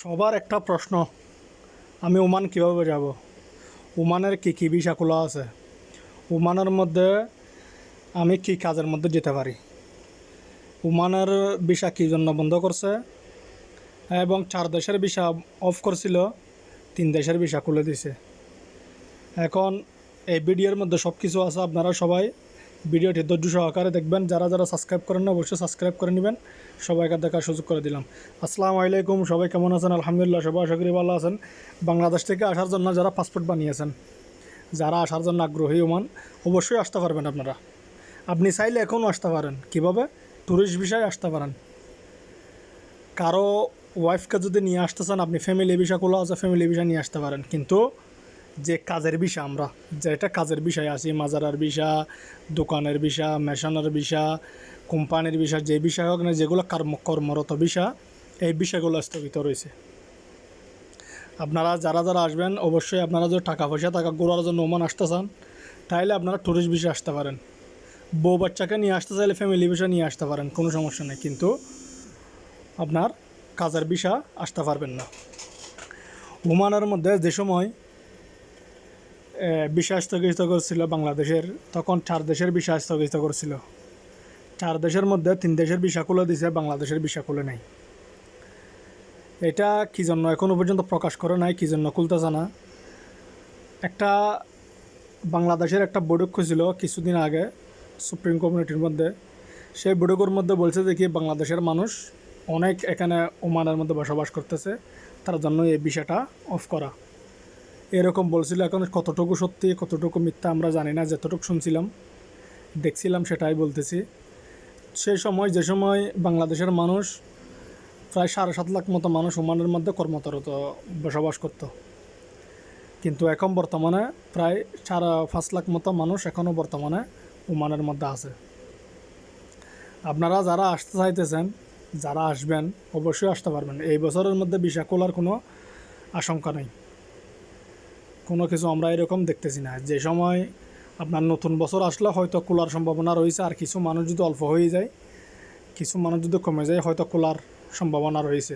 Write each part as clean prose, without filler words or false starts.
সবার একটা প্রশ্ন, আমি ওমান কীভাবে যাব? ওমানের কী কী ভিসা খোলা আছে? ওমানের মধ্যে আমি কী কাজের মধ্যে যেতে পারি? ওমানের ভিসা কী জন্য বন্ধ করছে এবং 4 দেশের ভিসা অফ করছিল, 3 দেশের ভিসা খুলে দিছে। এখন এই ভিডিওর মধ্যে সব কিছু আছে। আপনারা সবাই ভিডিওটি ধৈর্য সহকারে দেখবেন। যারা যারা সাবস্ক্রাইব করেন না অবশ্যই সাবস্ক্রাইব করে নেবেন। সবাইকে দেখার সুযোগ করে দিলাম। আসসালামু আলাইকুম, সবাই কেমন আছেন? আলহামদুলিল্লাহ, সবাই আশা করি ভালো আছেন। বাংলাদেশ থেকে আসার জন্য যারা পাসপোর্ট বানিয়েছেন, যারা আসার জন্য আগ্রহী ওমান, অবশ্যই আসতে পারবেন। আপনি চাইলে এখনও আসতে পারেন। কীভাবে? ট্যুরিস্ট ভিসায় আসতে পারেন। কারো ওয়াইফকে যদি নিয়ে আসতে চান, আপনি ফ্যামিলি ভিসা খোলা আছে, ফ্যামিলি ভিসা নিয়ে আসতে পারেন। কিন্তু যে কাজের ভিসা, আমরা যেটা কাজের বিষয় আছি, মাজারার ভিসা, দোকানের ভিসা, মেশানোর ভিসা, কোম্পানির ভিসা, যে বিষয় হোক না, যেগুলো কর্মরত ভিসা, এই বিষয়গুলো স্থগিত রয়েছে। আপনারা যারা যারা আসবেন, অবশ্যই আপনারা যদি টাকা পয়সা ঘোরার জন্য ওমান আসতে চান, তাইলে আপনারা ট্যুরিস্ট ভিসা আসতে পারেন। বউ বাচ্চাকে নিয়ে আসতে চাইলে ফ্যামিলি ভিসা নিয়ে আসতে পারেন, কোনো সমস্যা নেই। কিন্তু আপনার কাজের ভিসা আসতে পারবেন না। ওমানের মধ্যে যে সময় ভিসা স্থগিত করছিল বাংলাদেশের, তখন 4 দেশের ভিসা স্থগিত করছিল। 4 দেশের মধ্যে 3 দেশের ভিসা খুলে দিছে, বাংলাদেশের ভিসা খুলে নাই। এটা কী জন্য এখনও পর্যন্ত প্রকাশ করে নাই, কী জন্য খুলতেছে না। একটা বাংলাদেশের একটা বৈঠক ছিল কিছুদিন আগে সুপ্রিম কমিটির মধ্যে। সেই বৈঠকের মধ্যে বলছে যে কি, বাংলাদেশের মানুষ অনেক এখানে ওমানের মধ্যে বসবাস করতেছে, তার জন্য এই ভিসাটা অফ করা, এরকম বলছিল। এখন কতটুকু সত্যি কতটুকু মিথ্যা আমরা জানি না, যতটুকু শুনছিলাম দেখছিলাম সেটাই বলতেছি। সেই সময় যে সময় বাংলাদেশের মানুষ প্রায় 7.5 লাখ মতো মানুষ ওমানের মধ্যে কর্মরত বসবাস করত। কিন্তু এখন বর্তমানে প্রায় 5.5 লাখ মতো মানুষ এখনও বর্তমানে ওমানের মধ্যে আছে। আপনারা যারা আসতে চাইতেছেন, যারা আসবেন, অবশ্যই আসতে পারবেন। এই বছরের মধ্যে ভিসা খোলার কোনো আশঙ্কা নেই, কোনো কিছু আমরা এরকম দেখতেছি না। যে সময় আপনার নতুন বছর আসলে হয়তো খোলার সম্ভাবনা রয়েছে, আর কিছু মানুষ যদি অল্প হয়ে যায়, কিছু মানুষ যদি কমে যায়, হয়তো খোলার সম্ভাবনা রয়েছে।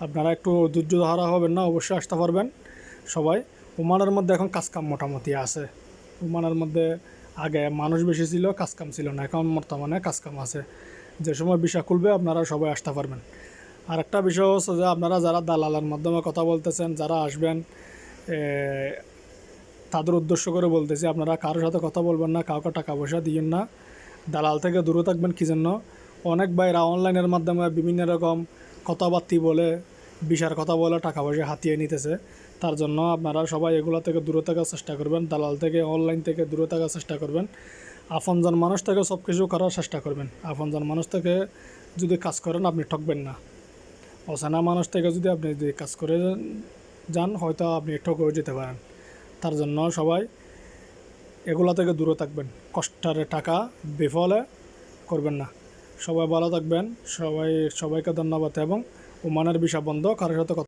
আপনারা একটু ধৈর্য ধরা হবেন না, অবশ্যই আসতে পারবেন সবাই। ওমানের মধ্যে এখন কাজকাম মোটামুটি আছে। ওমানের মধ্যে আগে মানুষ বেশি ছিল, কাজকাম ছিল না, এখন বর্তমানে কাজকাম আছে। যে সময় ভিসা খুলবে আপনারা সবাই আসতে পারবেন। আর একটা বিষয় হচ্ছে যে, আপনারা যারা দালালের মাধ্যমে কথা বলতেছেন, যারা আসবেন, তাদের উদ্দেশ্য করে বলতেছি, আপনারা কারোর সাথে কথা বলবেন না, কাউকে টাকা পয়সা দিয়েন না, দালাল থেকে দূরে থাকবেন। কী জন্য? অনেক ভাইরা অনলাইনের মাধ্যমে বিভিন্ন রকম কথাবার্তি বলে, ভিসার কথা বলে টাকা পয়সা হাতিয়ে নিতেছে। তার জন্য আপনারা সবাই এগুলো থেকে দূরে থাকার চেষ্টা করবেন, দালাল থেকে, অনলাইন থেকে দূরে থাকার চেষ্টা করবেন। আপনজন মানুষ থেকে সব কিছু করার চেষ্টা করবেন। আপনজন মানুষ থেকে যদি কাজ করেন, আপনি ঠকবেন না। অচেনা মানুষ থেকে যদি আপনি কাজ করে যান, হয়তো আপনি ঠকেও যেতে পারেন। তার জন্য সবাই এগুলা থেকে দূরে থাকবেন, কষ্টের টাকা বিফলে করবেন না। সবাই ভালো থাকবেন। সবাইকে ধন্যবাদ। এবং ওমানের ভিসা বন্ধ, কারোর সাথে